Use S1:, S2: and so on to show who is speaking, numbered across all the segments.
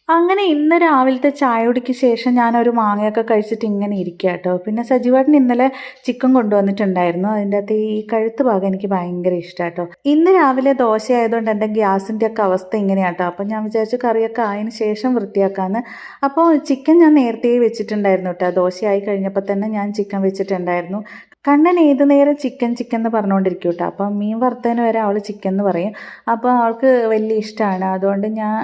S1: അങ്ങനെ ഇന്ന് രാവിലത്തെ ചായകുടിക്ക് ശേഷം ഞാനൊരു മാങ്ങയൊക്കെ കഴിച്ചിട്ട് ഇങ്ങനെ ഇരിക്കുക കേട്ടോ. പിന്നെ സജീവേട്ടൻ ഇന്നലെ ചിക്കൻ കൊണ്ടുവന്നിട്ടുണ്ടായിരുന്നു. അതിൻ്റെ അകത്ത് ഈ കഴുത്ത് ഭാഗം എനിക്ക് ഭയങ്കര ഇഷ്ടമാണ് കേട്ടോ. ഇന്ന് രാവിലെ ദോശ ആയതുകൊണ്ട് എൻ്റെ ഗ്യാസിൻ്റെ ഒക്കെ അവസ്ഥ ഇങ്ങനെയാണ് കേട്ടോ. അപ്പം ഞാൻ വിചാരിച്ചു കറിയൊക്കെ ആയതിനു ശേഷം വൃത്തിയാക്കാമെന്ന്. അപ്പോൾ ചിക്കൻ ഞാൻ നേരത്തെ വെച്ചിട്ടുണ്ടായിരുന്നു കേട്ടോ. ദോശയായി കഴിഞ്ഞപ്പോൾ തന്നെ ഞാൻ ചിക്കൻ വെച്ചിട്ടുണ്ടായിരുന്നു. കണ്ണൻ ഏത് നേരം ചിക്കൻ ചിക്കൻ എന്ന് പറഞ്ഞുകൊണ്ടിരിക്കും കേട്ടോ. അപ്പം മീൻ വറുത്തതിന് വരെ അവൾ ചിക്കൻ എന്ന് പറയും. അപ്പോൾ അവൾക്ക് വലിയ ഇഷ്ടമാണ്. അതുകൊണ്ട് ഞാൻ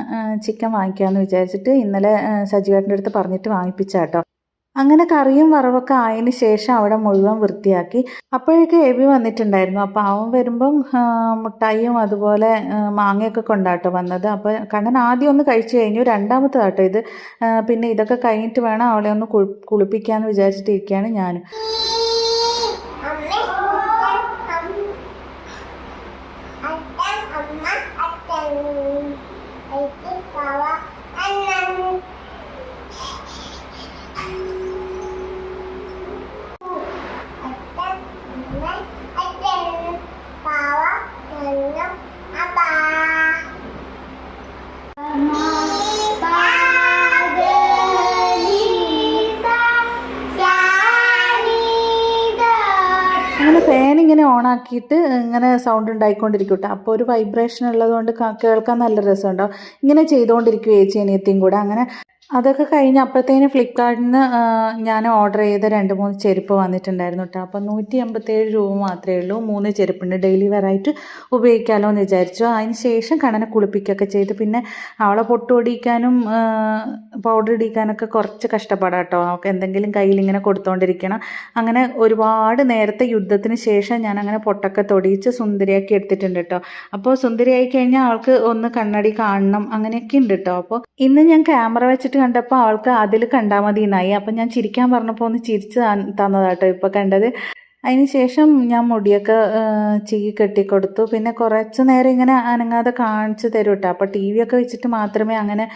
S1: ചിക്കൻ വാങ്ങിക്കാമെന്ന് വിചാരിച്ചിട്ട് ഇന്നലെ സജീവേട്ടൻ്റെ അടുത്ത് പറഞ്ഞിട്ട് വാങ്ങിപ്പിച്ച കേട്ടോ. അങ്ങനെ കറിയും വറവൊക്കെ ആയതിന് ശേഷം അവിടെ മുഴുവൻ വൃത്തിയാക്കി. അപ്പോഴേക്ക് എബി വന്നിട്ടുണ്ടായിരുന്നു. അപ്പോൾ അവൻ വരുമ്പം മുട്ടായിയും അതുപോലെ മാങ്ങയൊക്കെ കൊണ്ടാട്ടോ വന്നത്. അപ്പോൾ കണ്ണൻ ആദ്യം ഒന്ന് കഴിച്ചു കഴിഞ്ഞു. രണ്ടാമത്തേതാട്ടോ ഇത്. പിന്നെ ഇതൊക്കെ കഴിഞ്ഞിട്ട് വേണം അവളെ ഒന്ന് കുളിപ്പിക്കാമെന്ന് വിചാരിച്ചിട്ടിരിക്കുകയാണ് ഞാനും. അങ്ങനെ ഫാൻ ഇങ്ങനെ ഓണാക്കിയിട്ട് ഇങ്ങനെ സൗണ്ട് ഉണ്ടായിക്കൊണ്ടിരിക്കും കേട്ടോ. അപ്പോൾ ഒരു വൈബ്രേഷൻ ഉള്ളതുകൊണ്ട് കേൾക്കാൻ നല്ല രസമുണ്ടാവും. ഇങ്ങനെ ചെയ്തുകൊണ്ടിരിക്കും ചേച്ചി അനിയത്തിയും കൂടെ. അങ്ങനെ അതൊക്കെ കഴിഞ്ഞ് അപ്പോഴത്തേന് ഫ്ലിപ്കാർട്ടിൽ നിന്ന് ഞാൻ ഓർഡർ ചെയ്ത 2-3 ചെരുപ്പ് വന്നിട്ടുണ്ടായിരുന്നു കേട്ടോ. അപ്പോൾ 187 രൂപ മാത്രമേ ഉള്ളൂ. 3 ചെരുപ്പുണ്ട്. ഡെയിലി വെയറായിട്ട് ഉപയോഗിക്കാമല്ലോ എന്ന് വിചാരിച്ചു. അതിന് ശേഷം കണ്ണനെ കുളിപ്പിക്കുകയൊക്കെ ചെയ്ത് പിന്നെ അവളെ പൊട്ടുപൊടിക്കാനും പൗഡർ ഇടിക്കാനൊക്കെ കുറച്ച് കഷ്ടപ്പാടാണ് കേട്ടോ. അവൾക്ക് എന്തെങ്കിലും കയ്യിലിങ്ങനെ കൊടുത്തുകൊണ്ടിരിക്കണം. അങ്ങനെ ഒരുപാട് നേരത്തെ യുദ്ധത്തിന് ശേഷം ഞാൻ അങ്ങനെ പൊട്ടൊക്കെ തൊടിയിച്ച് സുന്ദരിയാക്കി എടുത്തിട്ടുണ്ട് കേട്ടോ. അപ്പോൾ സുന്ദരിയായി കഴിഞ്ഞാൽ അവൾക്ക് ഒന്ന് കണ്ണടി കാണണം, അങ്ങനെയൊക്കെ ഉണ്ട് കേട്ടോ. അപ്പോൾ ഇന്ന് ഞാൻ ക്യാമറ വെച്ചിട്ട് കണ്ടപ്പോൾ അവൾക്ക് അതിൽ കണ്ടാൽ മതി എന്നായി. അപ്പം ഞാൻ ചിരിക്കാൻ പറഞ്ഞപ്പോൾ ഒന്ന് ചിരിച്ച് തന്നതാട്ടോ ഇപ്പോൾ കണ്ടത്. അതിന് ശേഷം ഞാൻ മുടിയൊക്കെ ചീകി കെട്ടിക്കൊടുത്തു. പിന്നെ കുറച്ച് നേരം ഇങ്ങനെ അനങ്ങാതെ കാണിച്ച് തരും കേട്ടോ. അപ്പോൾ ടി വി ഒക്കെ വെച്ചിട്ട് മാത്രമേ അങ്ങനെ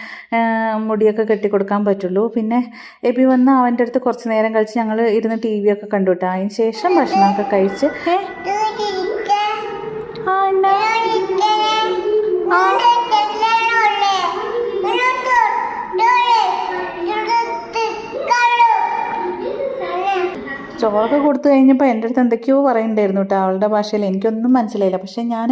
S1: മുടിയൊക്കെ കെട്ടിക്കൊടുക്കാൻ പറ്റുള്ളൂ. പിന്നെ എബി വന്ന് അവൻ്റെ അടുത്ത് കുറച്ച് നേരം കഴിച്ച് ഞങ്ങൾ ഇരുന്ന് ടി വി ഒക്കെ കണ്ടു കേട്ടോ. അതിന് ശേഷം ഭക്ഷണമൊക്കെ കഴിച്ച് ചോറൊക്കെ കൊടുത്തു കഴിഞ്ഞപ്പോൾ എൻ്റെ അടുത്ത് എന്തൊക്കെയോ പറയുന്നുണ്ടായിരുന്നു കേട്ടോ അവളുടെ ഭാഷയിൽ. എനിക്കൊന്നും മനസ്സിലായില്ല. പക്ഷേ ഞാൻ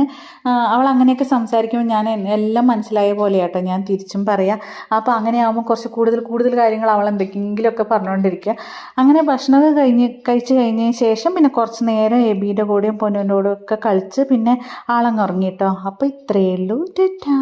S1: അവൾ അങ്ങനെയൊക്കെ സംസാരിക്കുമ്പോൾ ഞാൻ എല്ലാം മനസ്സിലായ പോലെയാട്ടോ ഞാൻ തിരിച്ചും പറയാം. അപ്പോൾ അങ്ങനെ ആകുമ്പോൾ കുറച്ച് കൂടുതൽ കാര്യങ്ങൾ അവൾ എന്തെങ്കിലുമൊക്കെ പറഞ്ഞുകൊണ്ടിരിക്കുക. അങ്ങനെ ഭക്ഷണമൊക്കെ കഴിച്ച് കഴിഞ്ഞതിന് ശേഷം പിന്നെ കുറച്ച് നേരം എബിയുടെ കൂടെയും പൊന്നുവിൻ്റെ കൂടെയും ഒക്കെ കളിച്ച് പിന്നെ ആളങ്ങ് ഉറങ്ങി കേട്ടോ. അപ്പോൾ ഇത്രയേ ഉള്ളൂ. ടാറ്റാ.